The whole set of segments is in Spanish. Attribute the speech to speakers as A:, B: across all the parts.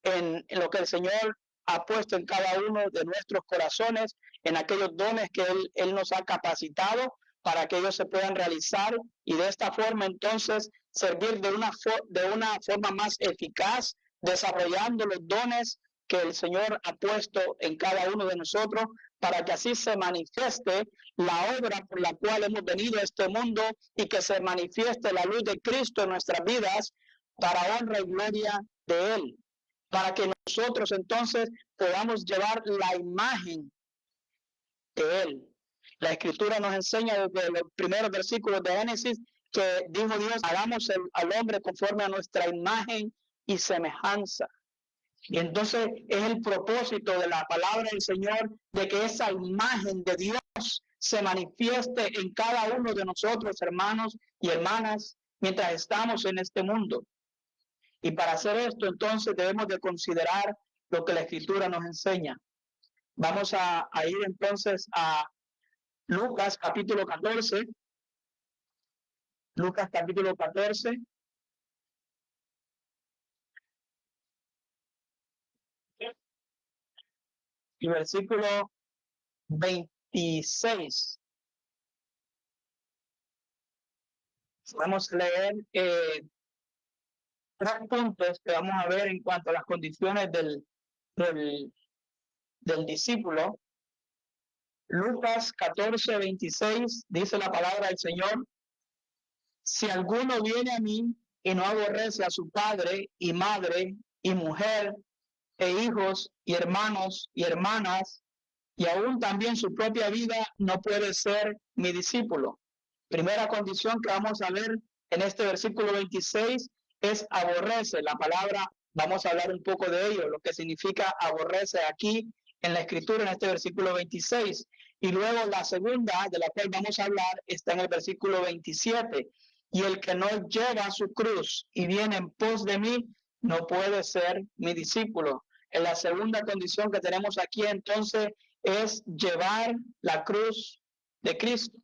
A: en lo que el Señor ha puesto en cada uno de nuestros corazones, en aquellos dones que Él nos ha capacitado para que ellos se puedan realizar y de esta forma entonces servir de una forma más eficaz, desarrollando los dones que el Señor ha puesto en cada uno de nosotros para que así se manifieste la obra por la cual hemos venido a este mundo y que se manifieste la luz de Cristo en nuestras vidas para honra y gloria de Él, para que nosotros entonces podamos llevar la imagen de Él. La Escritura nos enseña desde los primeros versículos de Génesis que dijo Dios, hagamos al hombre conforme a nuestra imagen y semejanza. Y entonces es el propósito de la palabra del Señor de que esa imagen de Dios se manifieste en cada uno de nosotros, hermanos y hermanas, mientras estamos en este mundo. Y para hacer esto, entonces debemos de considerar lo que la Escritura nos enseña. Vamos a ir entonces a Lucas capítulo 14. Lucas capítulo 14. Y versículo 26. Vamos a leer 3 puntos que vamos a ver en cuanto a las condiciones del discípulo. Lucas 14, 26 dice la palabra del Señor: si alguno viene a mí y no aborrece a su padre y madre y mujer e hijos y hermanos y hermanas y aún también su propia vida, no puede ser mi discípulo. Primera condición que vamos a ver en este versículo 26 es aborrece. La palabra, vamos a hablar un poco de ello, lo que significa aborrece aquí en la Escritura, en este versículo 26. Y luego la segunda, de la cual vamos a hablar, está en el versículo 27. Y el que no lleva su cruz y viene en pos de mí, no puede ser mi discípulo. En la segunda condición que tenemos aquí, entonces, es llevar la cruz de Cristo.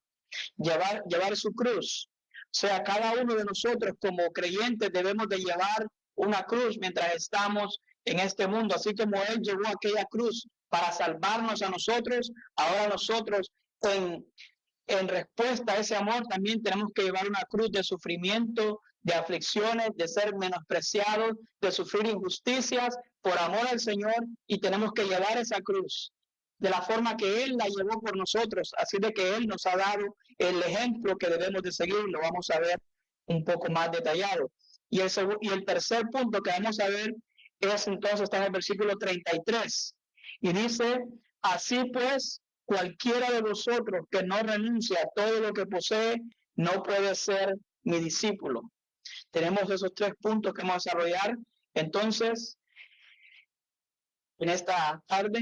A: Llevar su cruz. O sea, cada uno de nosotros como creyentes debemos de llevar una cruz mientras estamos en este mundo, así como Él llevó aquella cruz para salvarnos a nosotros. Ahora nosotros en respuesta a ese amor también tenemos que llevar una cruz de sufrimiento, de aflicciones, de ser menospreciados, de sufrir injusticias por amor al Señor, y tenemos que llevar esa cruz de la forma que Él la llevó por nosotros, así de que Él nos ha dado el ejemplo que debemos de seguir. Lo vamos a ver un poco más detallado. Y el tercer punto que vamos a ver es entonces, está en el versículo 33, y dice: así pues, cualquiera de vosotros que no renuncie a todo lo que posee, no puede ser mi discípulo. Tenemos esos 3 puntos que vamos a desarrollar entonces en esta tarde.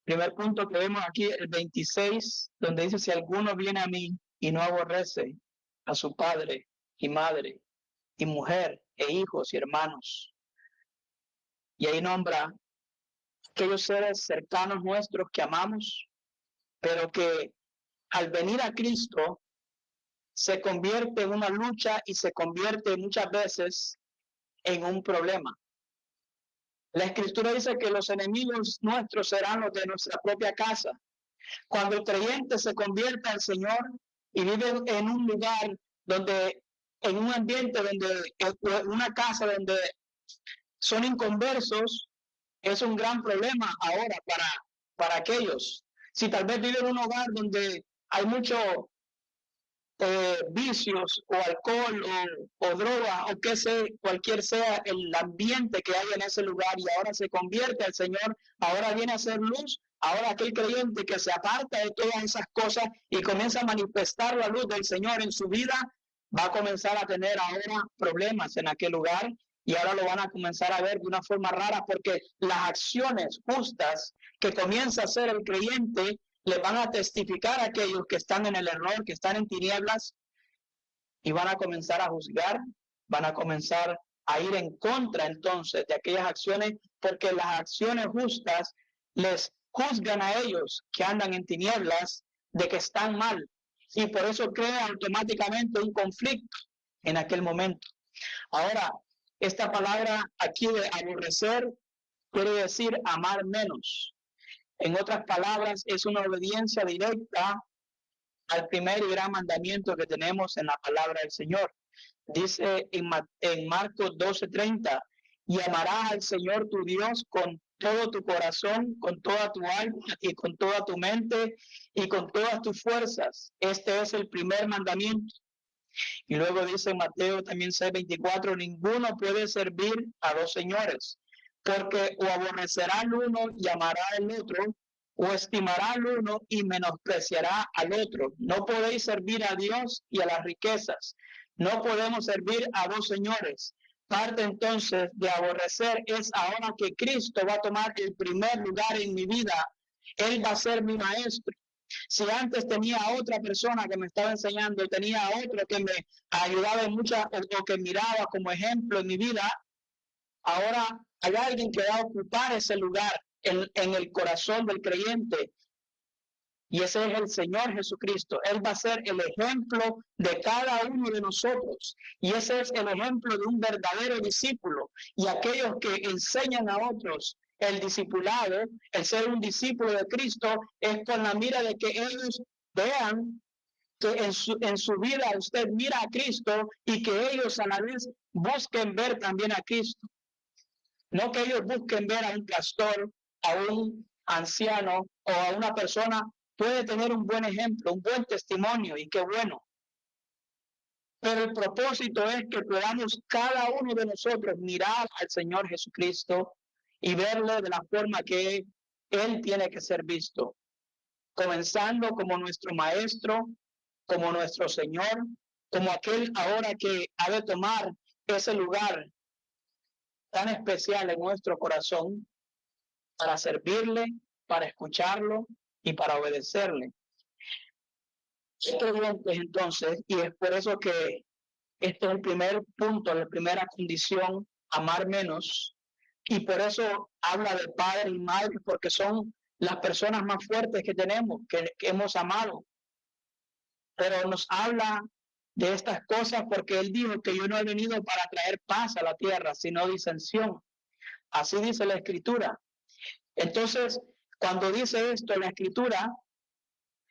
A: Primer punto que vemos aquí, el 26, donde dice: si alguno viene a mí y no aborrece a su padre y madre y mujer e hijos y hermanos. Y ahí nombra aquellos seres cercanos nuestros que amamos, pero que al venir a Cristo se convierte en una lucha y se convierte muchas veces en un problema. La Escritura dice que los enemigos nuestros serán los de nuestra propia casa. Cuando el creyente se convierte al Señor y vive en un lugar donde, en un ambiente donde, una casa donde son inconversos, es un gran problema ahora para aquellos. Si tal vez vive en un hogar donde hay mucho vicios o alcohol o droga o que sea, cualquier sea el ambiente que hay en ese lugar, y ahora se convierte al Señor, ahora viene a ser luz. Ahora aquel creyente que se aparta de todas esas cosas y comienza a manifestar la luz del Señor en su vida, va a comenzar a tener ahora problemas en aquel lugar, y ahora lo van a comenzar a ver de una forma rara, porque las acciones justas que comienza a hacer el creyente le van a testificar a aquellos que están en el error, que están en tinieblas, y van a comenzar a juzgar, van a comenzar a ir en contra entonces de aquellas acciones, porque las acciones justas les juzgan a ellos que andan en tinieblas de que están mal, y por eso crea automáticamente un conflicto en aquel momento. Ahora, Esta palabra aquí de aborrecer quiere decir amar menos. En otras palabras, es una obediencia directa al primer y gran mandamiento que tenemos en la palabra del Señor. Dice en Marcos 12:30, y amarás al Señor tu Dios con todo tu corazón, con toda tu alma y con toda tu mente y con todas tus fuerzas. Este es el primer mandamiento. Y luego dice en Mateo también 6:24, ninguno puede servir a dos señores, porque o aborrecerá al uno y amará al otro, o estimará al uno y menospreciará al otro. No podéis servir a Dios y a las riquezas. No podemos servir a dos señores. Parte entonces de aborrecer es ahora que Cristo va a tomar el primer lugar en mi vida. Él va a ser mi maestro. Si antes tenía a otra persona que me estaba enseñando, tenía a otro que me ayudaba en muchas o que miraba como ejemplo en mi vida, ahora hay alguien que va a ocupar ese lugar en el corazón del creyente. Y ese es el Señor Jesucristo. Él va a ser el ejemplo de cada uno de nosotros. Y ese es el ejemplo de un verdadero discípulo. Y aquellos que enseñan a otros el discipulado, el ser un discípulo de Cristo, es con la mira de que ellos vean que en su vida usted mira a Cristo y que ellos a la vez busquen ver también a Cristo. No que ellos busquen ver a un pastor, a un anciano o a una persona. Puede tener un buen ejemplo, un buen testimonio y qué bueno. Pero el propósito es que podamos cada uno de nosotros mirar al Señor Jesucristo y verle de la forma que Él tiene que ser visto. Comenzando como nuestro Maestro, como nuestro Señor, como aquel ahora que ha de tomar ese lugar tan especial en nuestro corazón para servirle, para escucharlo y para obedecerle. Creyentes entonces, y es por eso que este es el primer punto, la primera condición, amar menos, y por eso habla de padre y madre, porque son las personas más fuertes que tenemos, que hemos amado, pero nos habla de estas cosas porque él dijo que yo no he venido para traer paz a la tierra, sino disensión. Así dice la Escritura. Entonces, cuando dice esto la Escritura,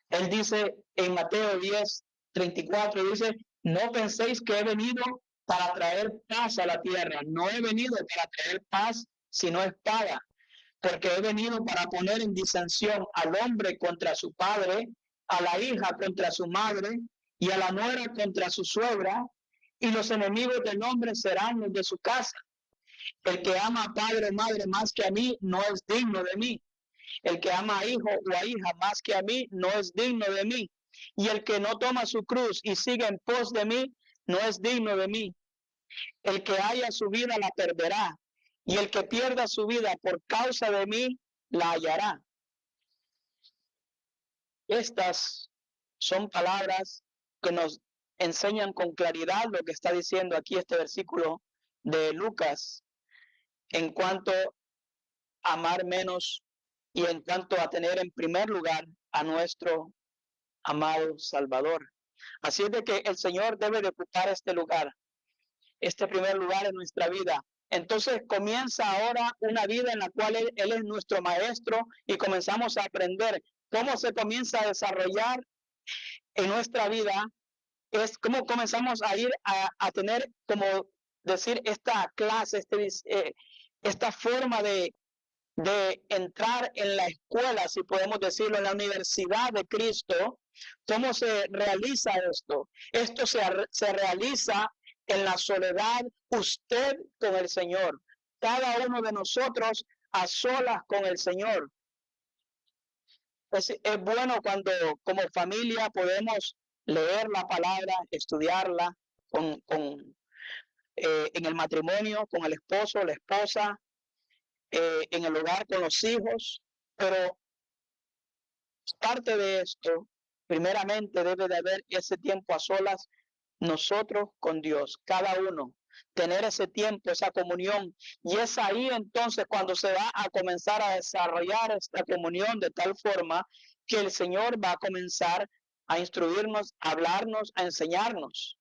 A: él dice en Mateo 10:34, dice, no penséis que he venido para traer paz a la tierra. No he venido para traer paz, sino espada, porque he venido para poner en disensión al hombre contra su padre, a la hija contra su madre, y a la nuera contra su suegra, y los enemigos del hombre serán los de su casa. El que ama a padre o madre más que a mí, no es digno de mí. El que ama a hijo o a hija más que a mí, no es digno de mí. Y el que no toma su cruz y sigue en pos de mí, no es digno de mí. El que haya su vida la perderá, y el que pierda su vida por causa de mí, la hallará. Estas son palabras que nos enseñan con claridad lo que está diciendo aquí este versículo de Lucas en cuanto a amar menos y en cuanto a tener en primer lugar a nuestro amado Salvador. Así es de que el Señor debe de ocupar este lugar, este primer lugar en nuestra vida. Entonces comienza ahora una vida en la cual Él es nuestro maestro y comenzamos a aprender cómo se comienza a desarrollar en nuestra vida, es cómo comenzamos a ir a tener, como decir, esta clase, esta forma de entrar en la escuela, si podemos decirlo, en la universidad de Cristo. ¿Cómo se realiza esto? Esto se realiza en la soledad, usted con el Señor, cada uno de nosotros a solas con el Señor. Es bueno cuando como familia podemos leer la palabra, estudiarla en el matrimonio, con el esposo, la esposa, en el hogar con los hijos, pero aparte de esto, primeramente debe de haber ese tiempo a solas nosotros con Dios, cada uno, tener ese tiempo, esa comunión, y es ahí entonces cuando se va a comenzar a desarrollar esta comunión de tal forma que el Señor va a comenzar a instruirnos, a hablarnos, a enseñarnos.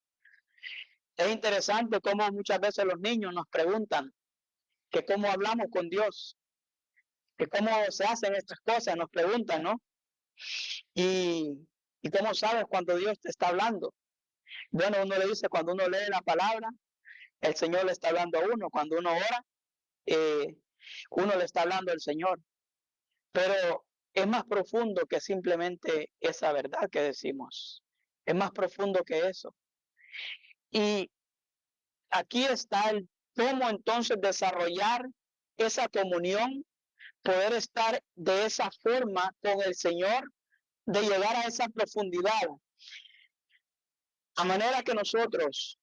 A: Es interesante cómo muchas veces los niños nos preguntan que cómo hablamos con Dios, que cómo se hacen estas cosas, nos preguntan, ¿no? Y cómo sabes cuando Dios te está hablando. Bueno, uno le dice cuando uno lee la palabra, el Señor le está hablando a uno. Cuando uno ora, eh, uno le está hablando al Señor. Pero es más profundo que simplemente esa verdad que decimos. Es más profundo que eso. Y aquí está el cómo entonces desarrollar esa comunión, poder estar de esa forma con el Señor, de llegar a esa profundidad. A manera que nosotros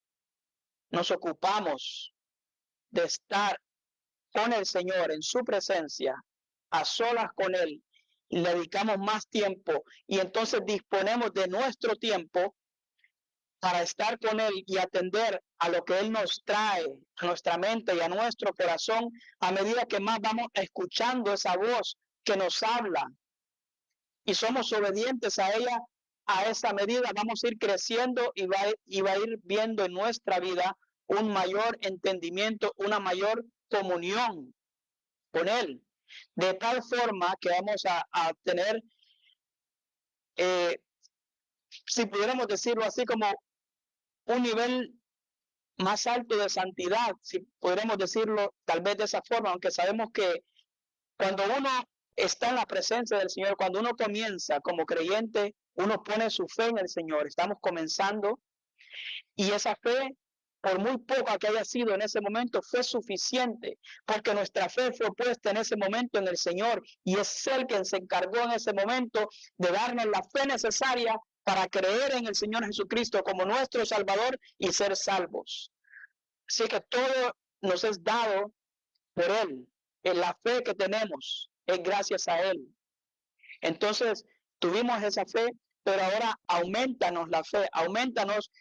A: nos ocupamos de estar con el Señor en su presencia, a solas con Él, y le dedicamos más tiempo y entonces disponemos de nuestro tiempo para estar con Él y atender a lo que Él nos trae a nuestra mente y a nuestro corazón, a medida que más vamos escuchando esa voz que nos habla y somos obedientes a ella, a esa medida vamos a ir creciendo y va a ir viendo en nuestra vida un mayor entendimiento, una mayor comunión con Él, de tal forma que vamos a tener, si pudiéramos decirlo así, como un nivel más alto de santidad, si pudiéramos decirlo tal vez de esa forma, aunque sabemos que cuando uno está en la presencia del Señor, cuando uno comienza como creyente, uno pone su fe en el Señor, estamos comenzando y esa fe, por muy poca que haya sido en ese momento, fue suficiente, porque nuestra fe fue puesta en ese momento en el Señor y es Él quien se encargó en ese momento de darnos la fe necesaria para creer en el Señor Jesucristo como nuestro Salvador y ser salvos. Así que todo nos es dado por Él. En la fe que tenemos es gracias a Él. Entonces, tuvimos esa fe, pero ahora aumentanos la fe, aumentanos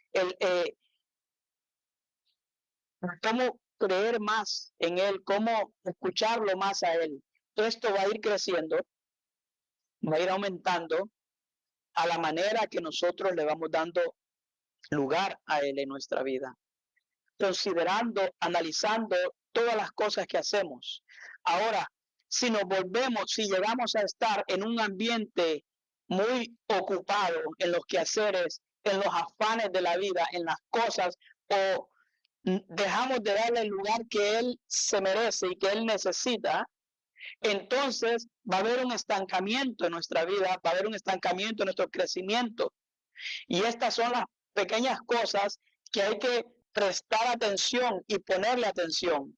A: cómo creer más en Él, cómo escucharlo más a Él. Esto va a ir creciendo, va a ir aumentando a la manera que nosotros le vamos dando lugar a Él en nuestra vida, considerando, analizando todas las cosas que hacemos. Ahora, si nos volvemos, si llegamos a estar en un ambiente muy ocupado en los quehaceres, en los afanes de la vida, en las cosas, o dejamos de darle el lugar que Él se merece y que Él necesita, entonces va a haber un estancamiento en nuestra vida, va a haber un estancamiento en nuestro crecimiento. Y estas son las pequeñas cosas que hay que prestar atención y ponerle atención.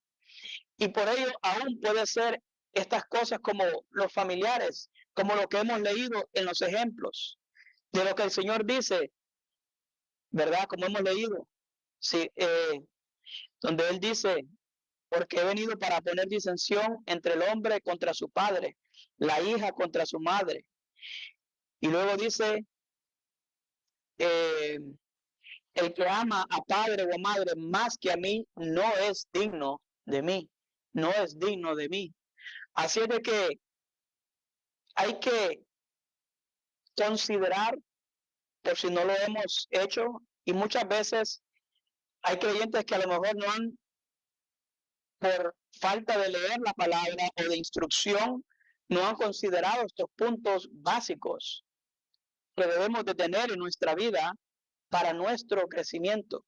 A: Y por ello aún puede ser estas cosas como los familiares, como lo que hemos leído en los ejemplos, de lo que el Señor dice, ¿verdad? Como hemos leído, sí, donde Él dice, porque he venido para poner disensión entre el hombre contra su padre, la hija contra su madre. Y luego dice, eh, el que ama a padre o a madre más que a mí no es digno de mí, no es digno de mí. Así es de que hay que considerar, por si no lo hemos hecho, y muchas veces hay creyentes que a lo mejor no han, por falta de leer la palabra o de instrucción, no han considerado estos puntos básicos que debemos de tener en nuestra vida para nuestro crecimiento,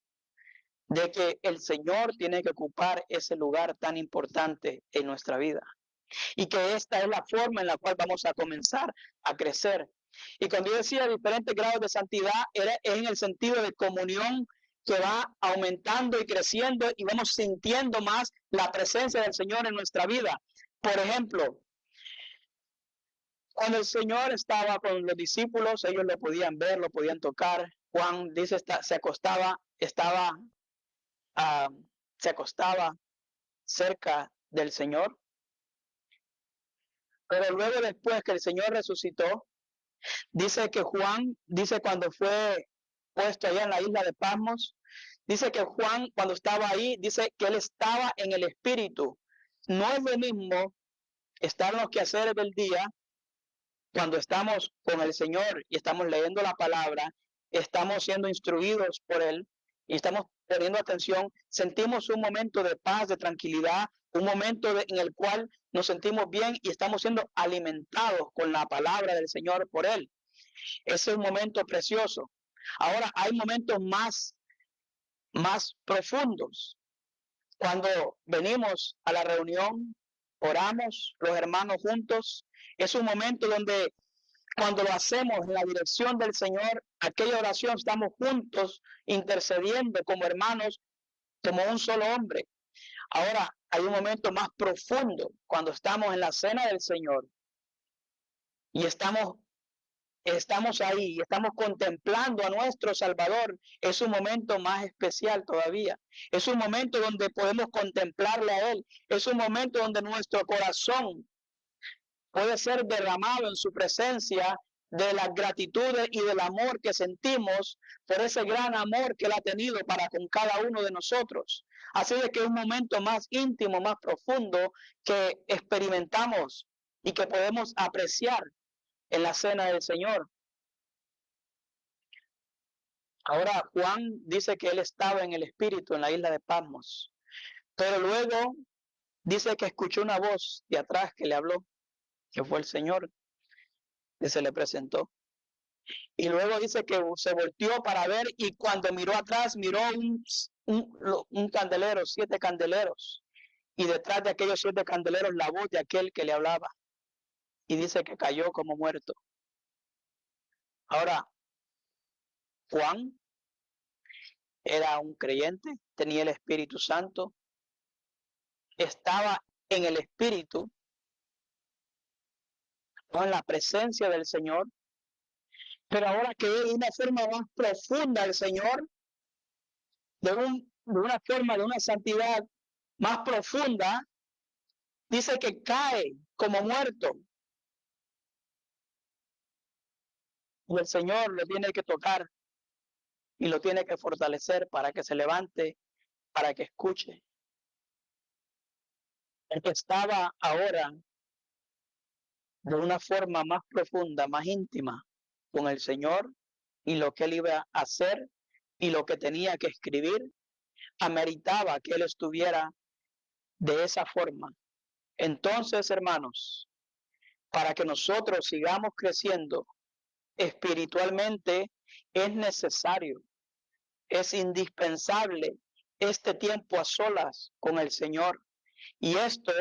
A: de que el Señor tiene que ocupar ese lugar tan importante en nuestra vida y que esta es la forma en la cual vamos a comenzar a crecer. Y cuando yo decía diferentes grados de santidad, era en el sentido de comunión que va aumentando y creciendo y vamos sintiendo más la presencia del Señor en nuestra vida. Por ejemplo, cuando el Señor estaba con los discípulos, ellos lo podían ver, lo podían tocar. Juan dice, se acostaba, se acostaba cerca del Señor. Pero luego después que el Señor resucitó, dice que Juan, dice cuando fue puesto allá en la isla de Patmos, dice que Juan cuando estaba ahí, dice que él estaba en el Espíritu. No es lo mismo estar en los quehaceres del día cuando estamos con el Señor y estamos leyendo la palabra, estamos siendo instruidos por Él y estamos poniendo atención, sentimos un momento de paz, de tranquilidad, un momento en el cual nos sentimos bien y estamos siendo alimentados con la palabra del Señor por Él. Ese es un momento precioso. Ahora hay momentos más profundos. Cuando venimos a la reunión, oramos los hermanos juntos, es un momento donde cuando lo hacemos en la dirección del Señor, aquella oración estamos juntos intercediendo como hermanos, como un solo hombre. Ahora hay un momento más profundo cuando estamos en la cena del Señor y estamos ahí, estamos contemplando a nuestro Salvador. Es un momento más especial todavía. Es un momento donde podemos contemplarle a Él. Es un momento donde nuestro corazón puede ser derramado en su presencia de las gratitudes y del amor que sentimos por ese gran amor que Él ha tenido para con cada uno de nosotros. Así de que es un momento más íntimo, más profundo que experimentamos y que podemos apreciar en la cena del Señor. Ahora Juan dice que él estaba en el Espíritu en la isla de Patmos, pero luego dice que escuchó una voz de atrás que le habló, que fue el Señor, que se le presentó. Y luego dice que se volteó para ver y cuando miró atrás miró un candelero, 7 candeleros. Y detrás de aquellos 7 candeleros la voz de aquel que le hablaba. Y dice que cayó como muerto. Ahora, Juan era un creyente, tenía el Espíritu Santo, estaba en el Espíritu, en la presencia del Señor, pero ahora que ve de una forma más profunda al Señor, de una forma, de una santidad más profunda, dice que cae como muerto. Y el Señor lo tiene que tocar y lo tiene que fortalecer para que se levante, para que escuche. El que estaba ahora de una forma más profunda, más íntima con el Señor y lo que Él iba a hacer y lo que tenía que escribir, ameritaba que Él estuviera de esa forma. Entonces, hermanos, para que nosotros sigamos creciendo espiritualmente, es necesario, es indispensable este tiempo a solas con el Señor. Y esto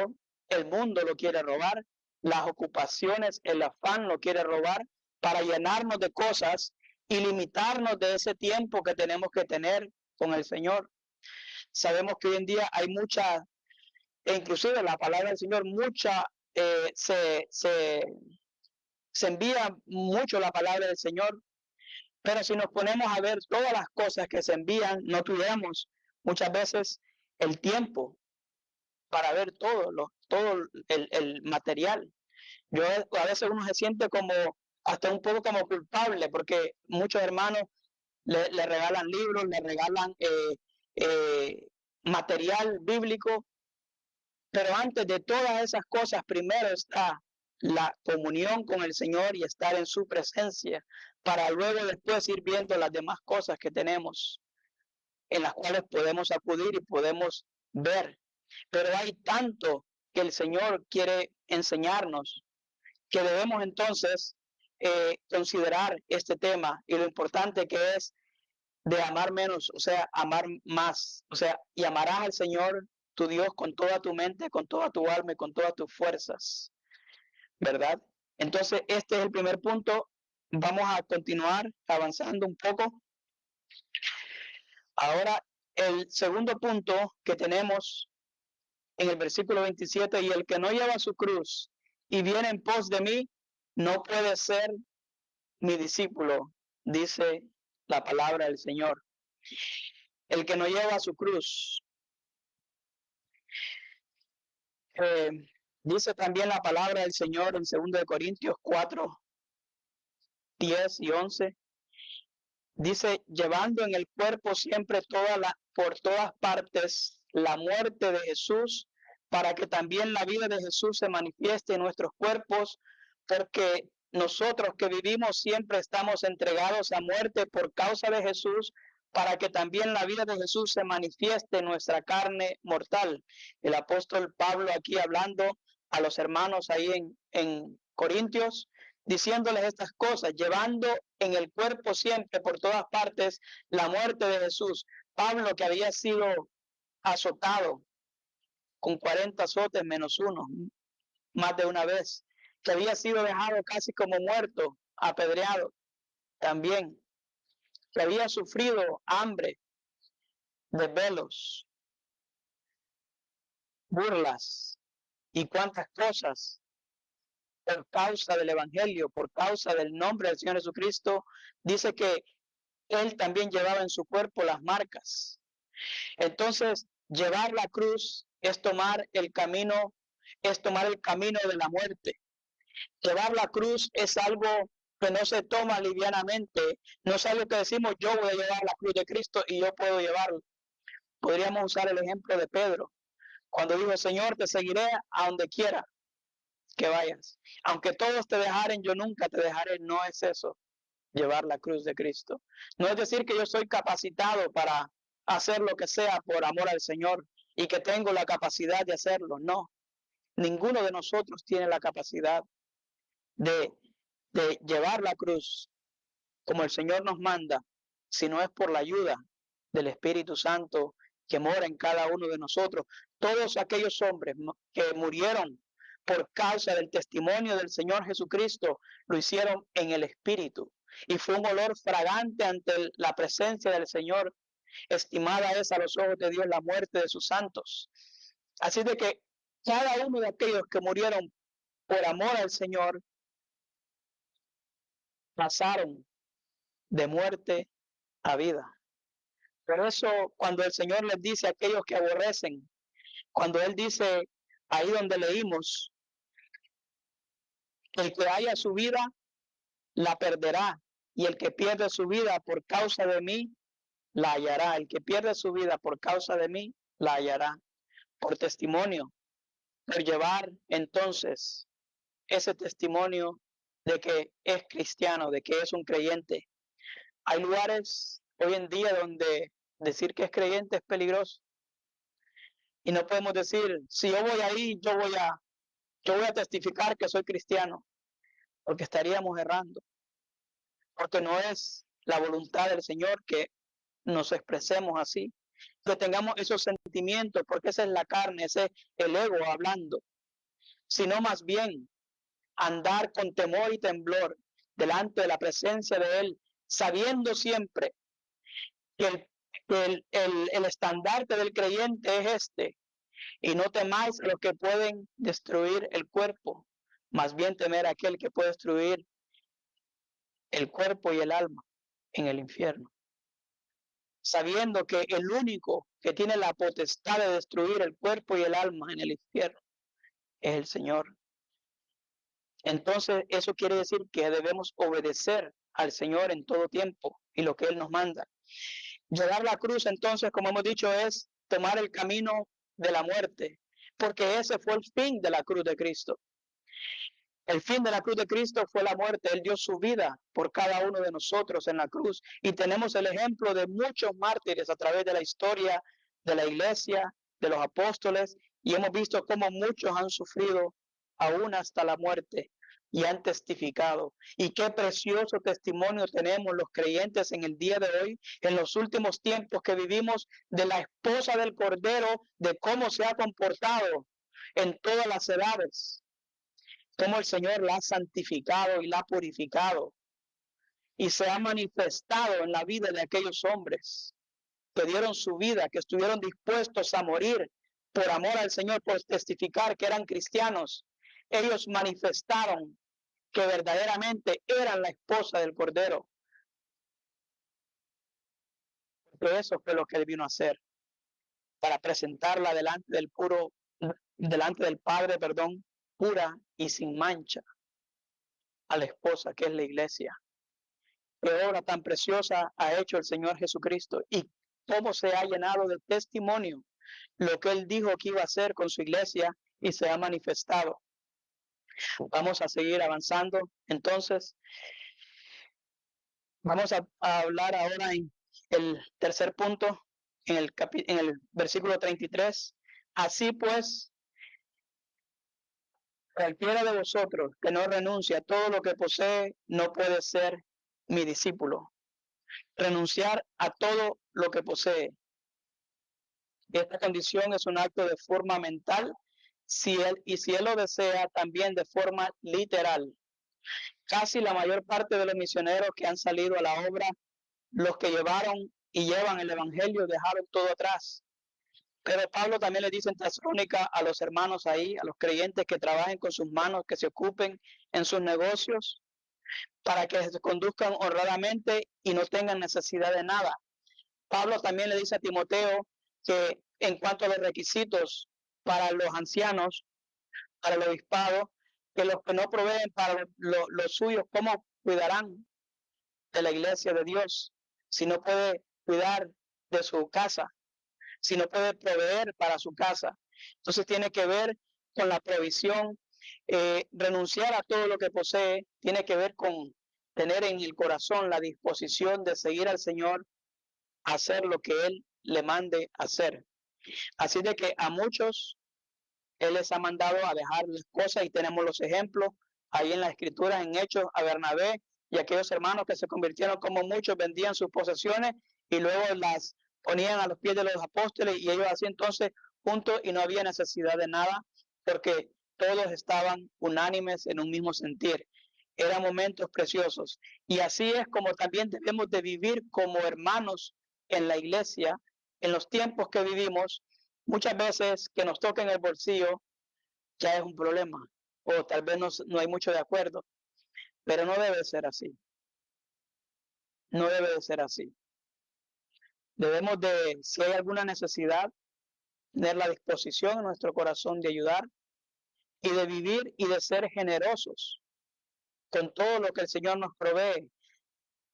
A: el mundo lo quiere robar, las ocupaciones, el afán lo quiere robar para llenarnos de cosas y limitarnos de ese tiempo que tenemos que tener con el Señor. Sabemos que hoy en día hay mucha, e inclusive la palabra del Señor, mucha, se envía mucho la palabra del Señor, pero si nos ponemos a ver todas las cosas que se envían, no tuviéramos muchas veces el tiempo para ver todo el material. A veces uno se siente como hasta un poco como culpable porque muchos hermanos le regalan libros, le regalan material bíblico, pero antes de todas esas cosas primero está la comunión con el Señor y estar en su presencia para luego después ir viendo las demás cosas que tenemos en las cuales podemos acudir y podemos ver. Pero hay tanto que el Señor quiere enseñarnos que debemos entonces considerar este tema y lo importante que es de amar menos, o sea, amar más, o sea, y amarás al Señor tu Dios con toda tu mente, con toda tu alma y con todas tus fuerzas, ¿verdad? Entonces, este es el primer punto. Vamos a continuar avanzando un poco. Ahora, el segundo punto que tenemos en el versículo 27, y el que no lleva su cruz y viene en pos de mí, no puede ser mi discípulo, dice la palabra del Señor. El que no lleva su cruz. Dice también la palabra del Señor en 2 Corintios 4, 10 y 11. Dice, llevando en el cuerpo siempre por todas partes la muerte de Jesús, para que también la vida de Jesús se manifieste en nuestros cuerpos, porque nosotros que vivimos siempre estamos entregados a muerte por causa de Jesús, para que también la vida de Jesús se manifieste en nuestra carne mortal. El apóstol Pablo aquí hablando a los hermanos ahí en Corintios, diciéndoles estas cosas, llevando en el cuerpo siempre por todas partes la muerte de Jesús. Pablo, que había sido azotado con 40 azotes menos uno, más de una vez, que había sido dejado casi como muerto, apedreado también, que había sufrido hambre, desvelos, burlas y cuantas cosas por causa del Evangelio, por causa del nombre del Señor Jesucristo, dice que Él también llevaba en su cuerpo las marcas. Entonces, llevar la cruz es tomar el camino, de la muerte. Llevar la cruz es algo que no se toma livianamente, no es algo que decimos yo voy a llevar la cruz de Cristo y yo puedo llevarlo. Podríamos usar el ejemplo de Pedro, cuando dijo, Señor, te seguiré a donde quiera que vayas. Aunque todos te dejaren, yo nunca te dejaré. No es eso, llevar la cruz de Cristo. No es decir que yo soy capacitado para hacer lo que sea por amor al Señor y que tengo la capacidad de hacerlo. No, ninguno de nosotros tiene la capacidad de, de llevar la cruz como el Señor nos manda, si no es por la ayuda del Espíritu Santo que mora en cada uno de nosotros. Todos aquellos hombres que murieron por causa del testimonio del Señor Jesucristo lo hicieron en el Espíritu. Y fue un olor fragante ante la presencia del Señor. Estimada es a los ojos de Dios la muerte de sus santos. Así de que cada uno de aquellos que murieron por amor al Señor pasaron de muerte a vida. Pero eso cuando el Señor les dice a aquellos que aborrecen, cuando Él dice ahí donde leímos, el que haya su vida, la perderá, y el que pierde su vida por causa de mí, la hallará. El que pierde su vida por causa de mí, la hallará. Por testimonio, por llevar entonces ese testimonio de que es cristiano, de que es un creyente. Hay lugares hoy en día donde decir que es creyente es peligroso. Y no podemos decir, si yo voy ahí, yo voy a testificar que soy cristiano, porque estaríamos errando, porque no es la voluntad del Señor que nos expresemos así, que tengamos esos sentimientos, porque esa es la carne, ese es el ego hablando, sino más bien andar con temor y temblor delante de la presencia de Él, sabiendo siempre que el estandarte del creyente es este, y no temáis a los que pueden destruir el cuerpo, más bien temer a aquel que puede destruir el cuerpo y el alma en el infierno. Sabiendo que el único que tiene la potestad de destruir el cuerpo y el alma en el infierno es el Señor. Entonces eso quiere decir que debemos obedecer al Señor en todo tiempo y lo que Él nos manda. Llevar la cruz entonces, como hemos dicho, es tomar el camino de la muerte, porque ese fue el fin de la cruz de Cristo. El fin de la cruz de Cristo fue la muerte. Él dio su vida por cada uno de nosotros en la cruz. Y tenemos el ejemplo de muchos mártires a través de la historia de la iglesia, de los apóstoles, y hemos visto cómo muchos han sufrido aún hasta la muerte y han testificado. Y qué precioso testimonio tenemos los creyentes en el día de hoy, en los últimos tiempos que vivimos, de la esposa del Cordero, de cómo se ha comportado en todas las edades, cómo el Señor la ha santificado y la ha purificado y se ha manifestado en la vida de aquellos hombres que dieron su vida, que estuvieron dispuestos a morir por amor al Señor, por testificar que eran cristianos. Ellos manifestaron que verdaderamente eran la esposa del Cordero. Pero eso fue lo que Él vino a hacer, para presentarla delante del Padre, pura y sin mancha, a la esposa que es la iglesia. Qué obra tan preciosa ha hecho el Señor Jesucristo y cómo se ha llenado de testimonio lo que Él dijo que iba a hacer con su iglesia y se ha manifestado. Vamos a seguir avanzando. Entonces, vamos a hablar ahora el tercer punto en el versículo 33. Así pues, cualquiera de vosotros que no renuncie a todo lo que posee no puede ser mi discípulo. Renunciar a todo lo que posee. Esta condición es un acto de forma mental, si él lo desea, también de forma literal. Casi la mayor parte de los misioneros que han salido a la obra, los que llevaron y llevan el evangelio, dejaron todo atrás. Pero Pablo también le dice en Tesalónica a los hermanos ahí, a los creyentes que trabajen con sus manos, que se ocupen en sus negocios, para que se conduzcan honradamente y no tengan necesidad de nada. Pablo también le dice a Timoteo que en cuanto a los requisitos para los ancianos, para el obispado, que los que no proveen para los suyos, ¿cómo cuidarán de la iglesia de Dios si no puede cuidar de su casa, si no puede proveer para su casa? Entonces tiene que ver con la provisión, renunciar a todo lo que posee, tiene que ver con tener en el corazón la disposición de seguir al Señor, hacer lo que Él le mande hacer. Así de que a muchos Él les ha mandado a dejar las cosas y tenemos los ejemplos ahí en las escrituras, en Hechos, a Bernabé y aquellos hermanos que se convirtieron, como muchos vendían sus posesiones y luego las ponían a los pies de los apóstoles y ellos así entonces juntos y no había necesidad de nada porque todos estaban unánimes en un mismo sentir. Eran momentos preciosos y así es como también debemos de vivir como hermanos en la iglesia, en los tiempos que vivimos. Muchas veces que nos toquen el bolsillo ya es un problema o tal vez no hay mucho de acuerdo, pero no debe ser así, no debe de ser así. Debemos de, si hay alguna necesidad, tener la disposición en nuestro corazón de ayudar y de vivir y de ser generosos con todo lo que el Señor nos provee,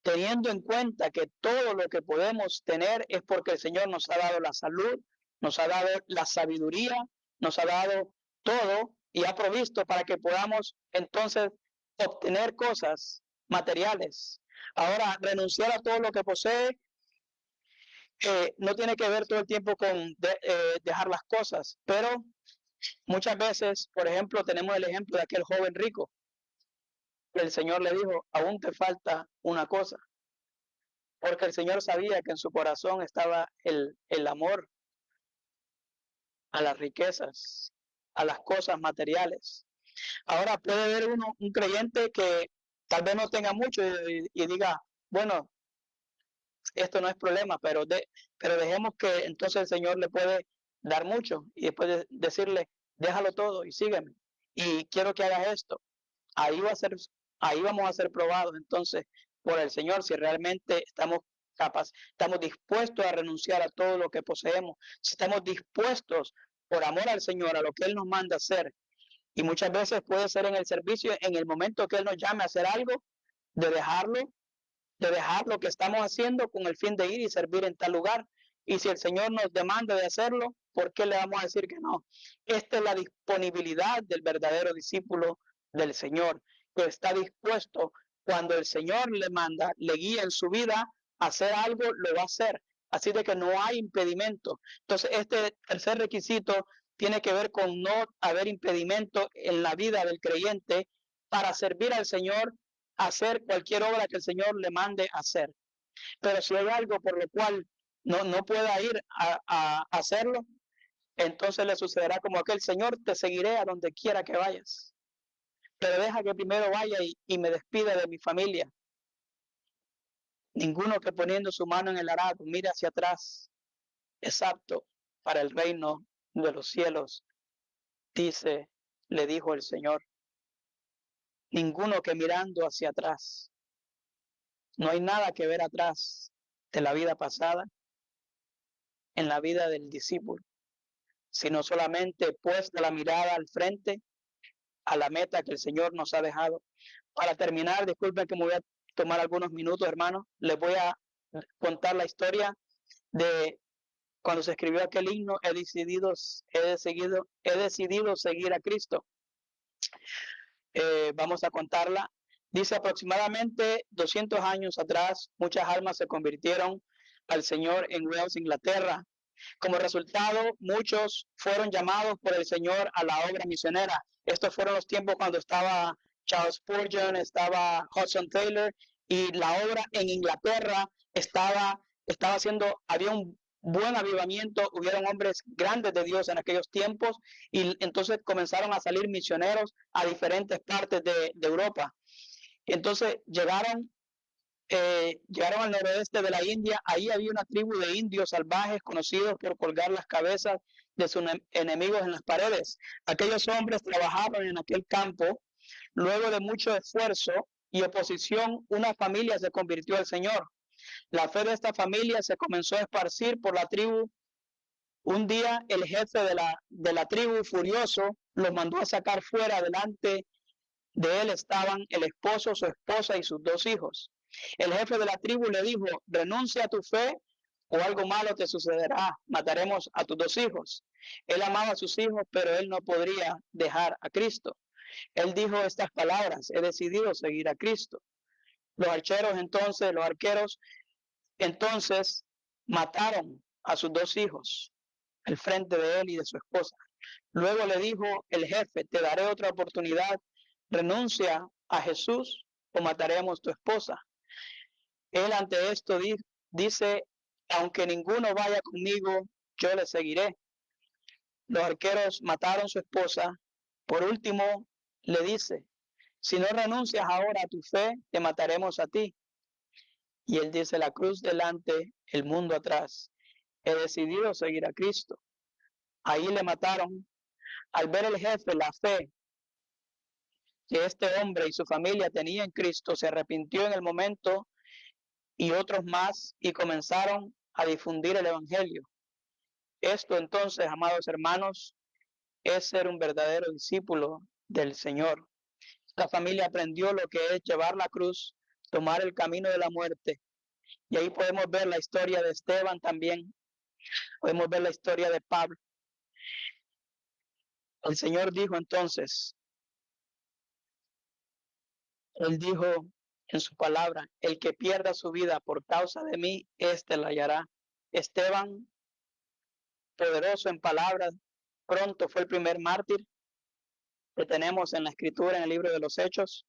A: teniendo en cuenta que todo lo que podemos tener es porque el Señor nos ha dado la salud, nos ha dado la sabiduría, nos ha dado todo y ha provisto para que podamos entonces obtener cosas materiales. Ahora, renunciar a todo lo que posee no tiene que ver todo el tiempo con dejar las cosas, pero muchas veces, por ejemplo, tenemos el ejemplo de aquel joven rico, que el Señor le dijo, aún te falta una cosa, porque el Señor sabía que en su corazón estaba el amor a las riquezas, a las cosas materiales. Ahora puede haber un creyente que tal vez no tenga mucho y diga, bueno, esto no es problema, pero dejemos que entonces el Señor le puede dar mucho y después decirle, déjalo todo y sígueme. Y quiero que hagas esto. Ahí va a ser, ahí vamos a ser probados entonces por el Señor si realmente estamos dispuestos a renunciar a todo lo que poseemos, si estamos dispuestos por amor al Señor a lo que Él nos manda hacer. Y muchas veces puede ser en el servicio, en el momento que Él nos llame a hacer algo, de dejar lo que estamos haciendo con el fin de ir y servir en tal lugar. Y si el Señor nos demanda de hacerlo, ¿por qué le vamos a decir que no? Esta es la disponibilidad del verdadero discípulo del Señor, que está dispuesto cuando el Señor le manda, le guía en su vida a hacer algo, lo va a hacer. Así de que no hay impedimento. Entonces, este tercer requisito tiene que ver con no haber impedimento en la vida del creyente para servir al Señor, hacer cualquier obra que el Señor le mande hacer. Pero si hay algo por lo cual no pueda ir a hacerlo, entonces le sucederá como aquel: Señor, te seguiré a donde quiera que vayas, pero deja que primero vaya y me despida de mi familia. Ninguno que poniendo su mano en el arado mire hacia atrás es apto para el reino de los cielos, le dijo el Señor. Ninguno que mirando hacia atrás. No hay nada que ver atrás de la vida pasada en la vida del discípulo, sino solamente puesta la mirada al frente, a la meta que el Señor nos ha dejado. Para terminar, disculpen que me voy a tomar algunos minutos, hermanos, les voy a contar la historia de cuando se escribió aquel himno: he decidido seguir a Cristo. Vamos a contarla. Dice: aproximadamente 200 años atrás, muchas almas se convirtieron al Señor en Wales, Inglaterra. Como resultado, muchos fueron llamados por el Señor a la obra misionera. Estos fueron los tiempos cuando estaba Charles Spurgeon, estaba Hudson Taylor, y la obra en Inglaterra estaba haciendo, había un buen avivamiento, hubieron hombres grandes de Dios en aquellos tiempos, y entonces comenzaron a salir misioneros a diferentes partes de Europa. Entonces llegaron al noroeste de la India. Ahí había una tribu de indios salvajes conocidos por colgar las cabezas de sus enemigos en las paredes. Aquellos hombres trabajaban en aquel campo. Luego de mucho esfuerzo y oposición, una familia se convirtió al Señor. La fe de esta familia se comenzó a esparcir por la tribu. Un día el jefe de la tribu, furioso, los mandó a sacar fuera. Delante de él estaban el esposo, su esposa y sus 2 hijos. El jefe de la tribu le dijo: renuncia a tu fe o algo malo te sucederá, mataremos a tus 2 hijos. Él amaba a sus hijos, pero él no podría dejar a Cristo. Él dijo estas palabras: he decidido seguir a Cristo. Los arqueros entonces mataron a sus 2 hijos al frente de él y de su esposa. Luego le dijo el jefe: te daré otra oportunidad, renuncia a Jesús o mataremos a tu esposa. Él ante esto dice: aunque ninguno vaya conmigo, yo le seguiré. Los arqueros mataron a su esposa. Por último, le dice: si no renuncias ahora a tu fe, te mataremos a ti. Y él dice: la cruz delante, el mundo atrás. He decidido seguir a Cristo. Ahí le mataron. Al ver el jefe la fe que este hombre y su familia tenía en Cristo, se arrepintió en el momento, y otros más, y comenzaron a difundir el evangelio. Esto entonces, amados hermanos, es ser un verdadero discípulo del Señor. La familia aprendió lo que es llevar la cruz, tomar el camino de la muerte. Y ahí podemos ver la historia de Esteban también. Podemos ver la historia de Pablo. El Señor dijo entonces, Él dijo en su palabra: el que pierda su vida por causa de mí, éste la hallará. Esteban, poderoso en palabras, pronto fue el primer mártir que tenemos en la escritura, en el libro de los Hechos.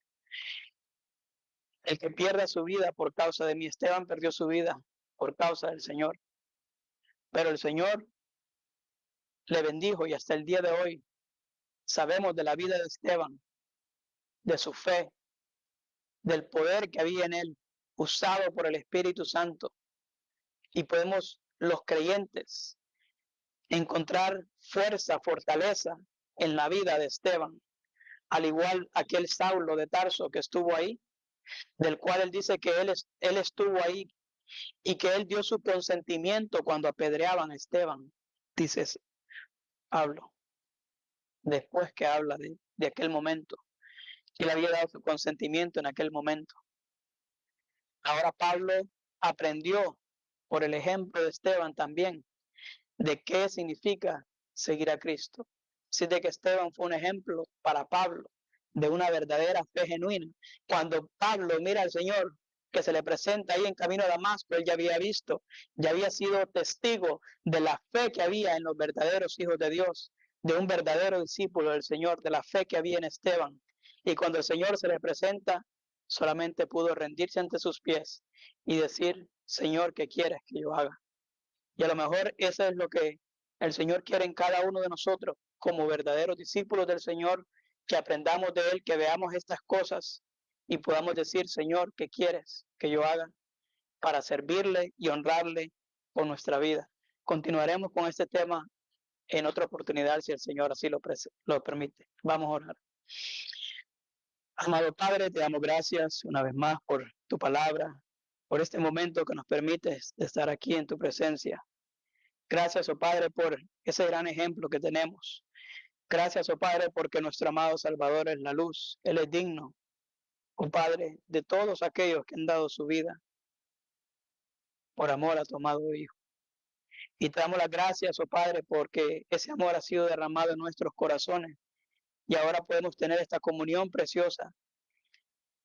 A: El que pierda su vida por causa de mí. Esteban perdió su vida por causa del Señor. Pero el Señor le bendijo, y hasta el día de hoy sabemos de la vida de Esteban, de su fe, del poder que había en él, usado por el Espíritu Santo. Y podemos, los creyentes, encontrar fuerza, fortaleza en la vida de Esteban, al igual aquel Saulo de Tarso que estuvo ahí, del cual él dice que él estuvo ahí y que él dio su consentimiento cuando apedreaban a Esteban. Dice Pablo, después que habla de aquel momento, que él había dado su consentimiento en aquel momento. Ahora Pablo aprendió por el ejemplo de Esteban también de qué significa seguir a Cristo. Así de que Esteban fue un ejemplo para Pablo de una verdadera fe genuina. Cuando Pablo mira al Señor que se le presenta ahí en camino a Damasco, él ya había visto, ya había sido testigo de la fe que había en los verdaderos hijos de Dios, de un verdadero discípulo del Señor, de la fe que había en Esteban. Y cuando el Señor se le presenta, solamente pudo rendirse ante sus pies y decir: Señor, ¿qué quieres que yo haga? Y a lo mejor eso es lo que el Señor quiere en cada uno de nosotros, como verdaderos discípulos del Señor, que aprendamos de Él, que veamos estas cosas y podamos decir: Señor, ¿qué quieres que yo haga para servirle y honrarle con nuestra vida? Continuaremos con este tema en otra oportunidad, si el Señor así lo permite. Vamos a orar. Amado Padre, te damos gracias una vez más por tu palabra, por este momento que nos permites de estar aquí en tu presencia. Gracias, oh Padre, por ese gran ejemplo que tenemos. Gracias, oh Padre, porque nuestro amado Salvador es la luz. Él es digno, oh Padre, de todos aquellos que han dado su vida por amor a tu amado Hijo. Y te damos las gracias, oh Padre, porque ese amor ha sido derramado en nuestros corazones. Y ahora podemos tener esta comunión preciosa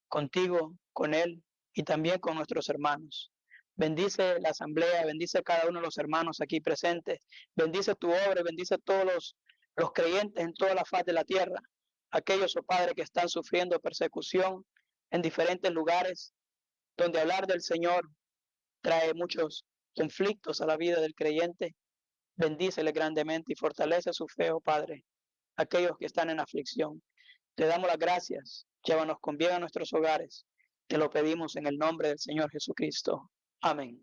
A: contigo, con Él y también con nuestros hermanos. Bendice la asamblea, bendice a cada uno de los hermanos aquí presentes, bendice tu obra, bendice a todos los creyentes en toda la faz de la tierra, aquellos, oh Padre, que están sufriendo persecución en diferentes lugares, donde hablar del Señor trae muchos conflictos a la vida del creyente. Bendícele grandemente y fortalece su fe, oh Padre, aquellos que están en aflicción. Te damos las gracias, llévanos con bien a nuestros hogares. Te lo pedimos en el nombre del Señor Jesucristo. Amén.